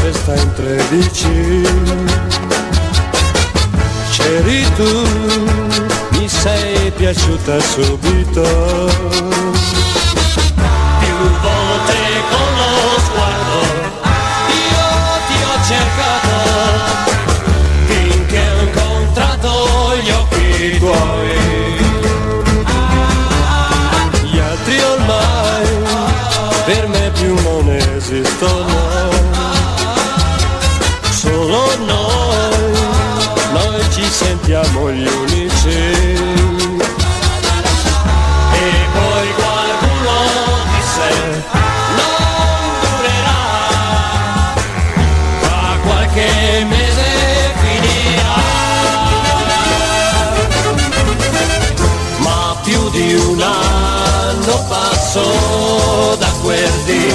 festa in 13 c'eri tu, mi sei piaciuta subito. Più volte con lo sguardo io ti ho cercato, finché ho incontrato gli occhi tuoi. Gli altri ormai per me più non esistono, solo noi ci sentiamo gli unici. E poi qualcuno disse non durerà, tra qualche mese finirà. Ma più di un anno passò da quel dì,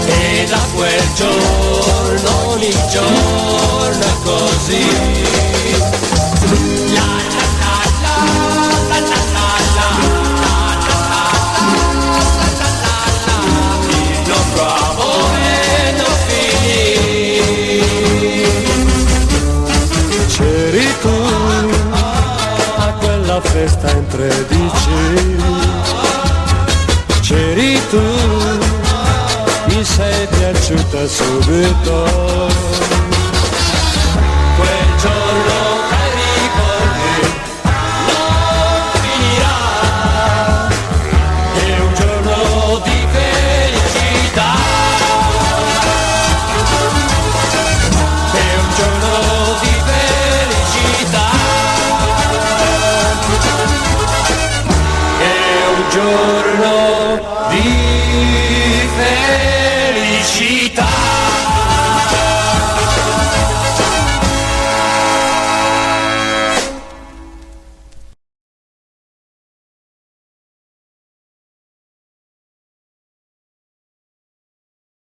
e da quel giorno ogni giorno è così. La la la la la la la la la, il nostro amore non finì. C'eri tu a quella festa in 13, c'eri tu, mi sei piaciuta subito. Quel giorno che ricordi non finirà, è un giorno di felicità, è un giorno di felicità, è un giorno di felicità.